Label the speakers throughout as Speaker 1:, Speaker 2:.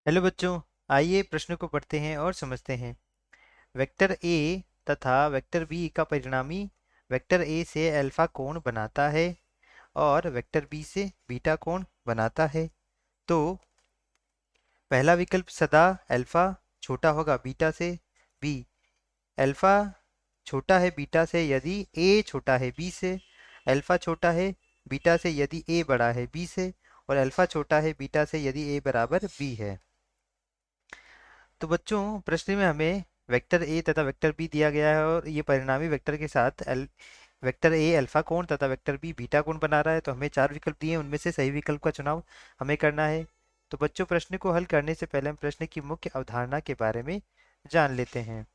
Speaker 1: Hello बच्चों। आइए प्रश्न को पढ़ते हैं और समझते हैं। वेक्टर ए तथा वेक्टर बी का परिणामी वेक्टर ए से अल्फा कोण बनाता है और वेक्टर बी से बीटा कोण बनाता है। तो पहला विकल्प सदा अल्फा छोटा होगा बीटा से। बी, अल्फा छोटा है बीटा से यदि ए छोटा है बी से। अल्फा छोटा है बीटा से यदि ए बड़ा है बी से। और अल्फा छोटा है बीटा से यदि ए बराबर बी है। तो बच्चों, प्रश्न में हमें वेक्टर ए तथा वेक्टर बी दिया गया है और ये परिणामी वेक्टर के साथ वेक्टर ए अल्फा कोण तथा वेक्टर बी बीटा कोण बना रहा है। तो हमें चार विकल्प दिए हैं, उनमें से सही विकल्प का चुनाव हमें करना है। तो बच्चों, प्रश्न को हल करने से पहले हम प्रश्न की मुख्य अवधारणा के बारे में जान लेते हैं।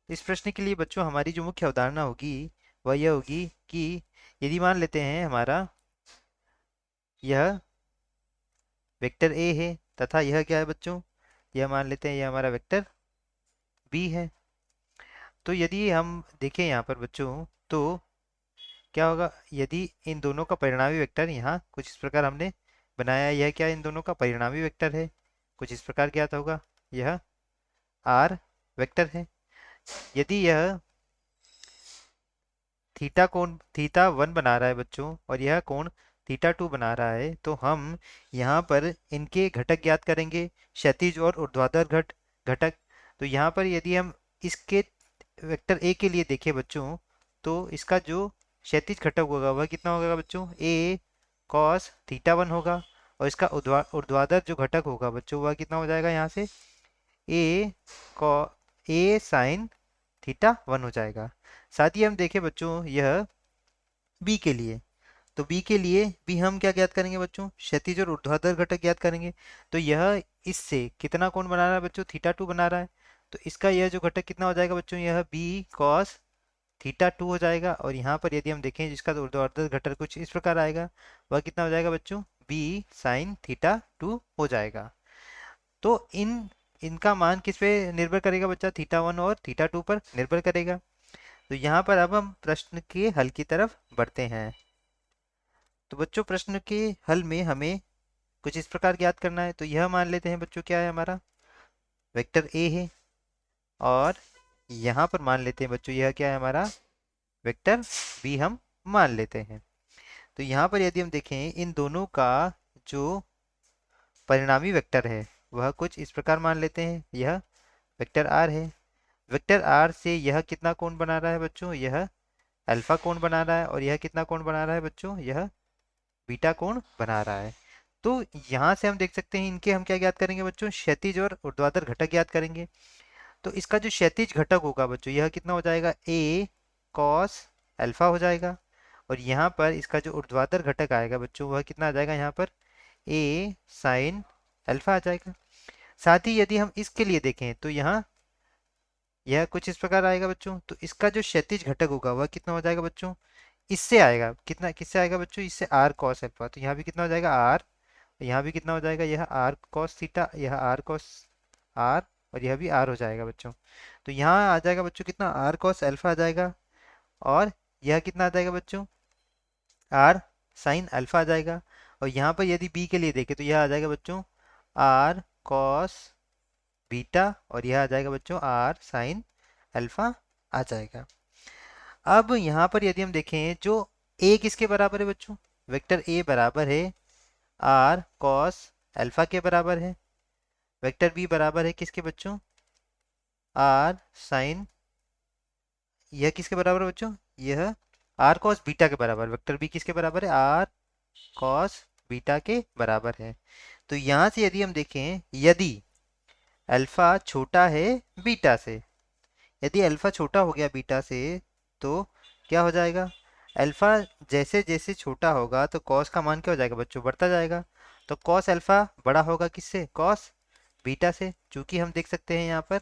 Speaker 1: इस प्रश्न के लिए बच्चों हमारी जो मुख्य अवधारणा होगी वह यह होगी कि यदि मान लेते हैं हमारा यह वेक्टर ए है तथा यह क्या है बच्चों, यह मान लेते हैं यह हमारा वेक्टर बी है। तो यदि हम देखें यहाँ पर बच्चों, तो क्या होगा यदि इन दोनों का परिणामी वेक्टर यहाँ कुछ इस प्रकार हमने बनाया है। यह क्या इन दोनों का परिणामी वेक्टर है, कुछ इस प्रकार ज्ञात होगा। यह आर वेक्टर है। यदि यह थीटा कोण थीटा वन बना रहा है बच्चों और यह कोण थीटा टू बना रहा है, तो हम यहाँ पर इनके घटक ज्ञात करेंगे, क्षैतिज और ऊर्ध्वाधर घटक। तो यहाँ पर यदि हम इसके वेक्टर ए के लिए देखें बच्चों, तो इसका जो क्षैतिज घटक होगा वह कितना होगा बच्चों, ए कॉस थीटा वन होगा। और इसका ऊर्ध्वाधर जो घटक होगा बच्चों वह कितना हो जाएगा यहाँ से, ए कॉ ए साइन थीटा वन हो जाएगा। साथ ही हम देखें बच्चों यह बी के लिए, तो बी के लिए भी हम क्या ज्ञात करेंगे बच्चों, क्षैतिज और ऊर्ध्वाधर घटक ज्ञात करेंगे। तो यह इससे कितना कोण बना रहा है बच्चों, थीटा टू बना रहा है। तो इसका यह जो घटक कितना हो जाएगा बच्चों, यह बी कॉस थीटा टू हो जाएगा। और यहाँ पर यदि हम देखें जिसका ऊर्ध्वाधर घटक कुछ इस प्रकार आएगा, वह कितना हो जाएगा बच्चों, बी साइन थीटा टू हो जाएगा। तो इनका मान किस पे निर्भर करेगा बच्चा, थीटा वन और थीटा टू पर निर्भर करेगा। तो यहाँ पर अब हम प्रश्न के हल की तरफ बढ़ते हैं। तो बच्चों, प्रश्न के हल में हमें कुछ इस प्रकार ज्ञात करना है। तो यह मान लेते हैं बच्चों क्या है हमारा, वेक्टर ए है। और यहाँ पर मान लेते हैं बच्चों यह क्या है हमारा, वेक्टर बी हम मान लेते हैं। तो यहाँ पर यदि हम देखें इन दोनों का जो परिणामी वेक्टर है वह कुछ इस प्रकार मान लेते हैं, यह वेक्टर आर है। वेक्टर आर से यह कितना कोण बना रहा है बच्चों, यह अल्फा कोण बना रहा है। और यह कितना कोण बना रहा है बच्चों, यह बीटा कोण बना रहा है। तो यहाँ से हम देख सकते हैं इनके हम क्या ज्ञात करेंगे बच्चों, क्षैतिज और ऊर्ध्वाधर घटक ज्ञात करेंगे। तो इसका जो क्षैतिज घटक होगा बच्चों यह कितना हो जाएगा, ए कॉस अल्फा हो जाएगा। और यहाँ पर इसका जो ऊर्ध्वाधर घटक आएगा बच्चों वह कितना आ जाएगा, यहाँ पर ए साइन अल्फा आ जाएगा। साथ ही यदि हम इसके लिए देखें तो यहाँ यह कुछ इस प्रकार आएगा बच्चों। तो इसका जो क्षैतिज घटक होगा वह कितना हो जाएगा बच्चों, इससे आएगा, कितना किससे आएगा बच्चों, इससे आर कॉस अल्फा। तो यहाँ भी कितना हो जाएगा आर, यहाँ भी कितना हो जाएगा, यह आर कॉस थीटा, यह आर कॉस आर, और यह भी आर हो जाएगा बच्चों। तो यहाँ आ जाएगा बच्चों कितना, आर कॉस अल्फा आ जाएगा। और यह कितना आ जाएगा बच्चों, आर साइन अल्फा आ जाएगा। और यहाँ पर यदि बी के लिए देखें तो यह आ जाएगा बच्चों आर कॉस बीटा, और यह आ जाएगा बच्चों आर साइन अल्फा आ जाएगा। अब यहाँ पर यदि हम देखें जो ए किसके बराबर है बच्चों, वेक्टर ए बराबर है आर कॉस अल्फा के बराबर है। वेक्टर बी बराबर है किसके बच्चों, आर साइन, यह किसके बराबर है बच्चों, यह आर कॉस बीटा के बराबर। वेक्टर बी किसके बराबर है, आर कॉस बीटा के बराबर है। तो यहाँ से यदि हम देखें यदि अल्फा छोटा है बीटा से, यदि अल्फा छोटा हो गया बीटा से, तो क्या हो जाएगा, अल्फा जैसे जैसे छोटा होगा तो कॉस का मान क्या हो जाएगा बच्चों, बढ़ता जाएगा। तो कॉस अल्फा बड़ा होगा किससे, कॉस बीटा से। चूंकि हम देख सकते हैं यहाँ पर,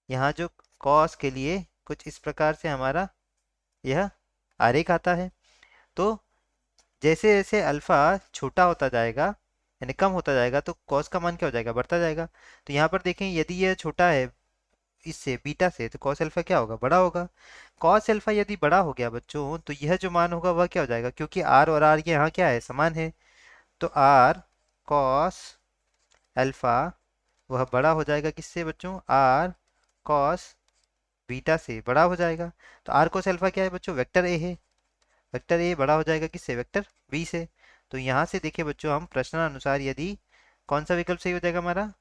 Speaker 1: यहाँ जो कॉस के लिए कुछ इस प्रकार से हमारा यह आरेख आता है। तो जैसे जैसे अल्फा छोटा होता जाएगा यानी कम होता जाएगा तो कॉस का मान क्या हो जाएगा, बढ़ता जाएगा। तो यहाँ पर देखें यदि यह छोटा है इससे बीटा से, तो कॉस अल्फा क्या होगा, बड़ा होगा। कॉस अल्फा यदि बड़ा हो गया बच्चों तो यह जो मान होगा वह क्या हो जाएगा, क्योंकि आर और आर ये यहाँ क्या है, समान है। तो आर कॉस अल्फा वह बड़ा हो जाएगा किससे बच्चों, आर कॉस बीटा से बड़ा हो जाएगा। तो आर कोस अल्फा क्या है बच्चों, वेक्टर ए है। वेक्टर ए बड़ा हो जाएगा किससे, वेक्टर बी से। तो यहाँ से देखिए बच्चों, हम प्रश्नानुसार यदि कौन सा विकल्प सही हो जाएगा हमारा,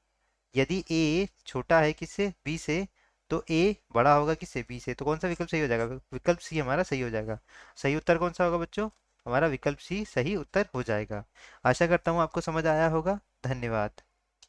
Speaker 1: यदि ए छोटा है किससे, बी से, तो ए बड़ा होगा किससे, बी से। तो कौन सा विकल्प सही हो जाएगा, विकल्प सी हमारा सही हो जाएगा। सही उत्तर कौन सा होगा बच्चों, हमारा विकल्प सी सही उत्तर हो जाएगा। आशा करता हूँ आपको समझ आया होगा। धन्यवाद।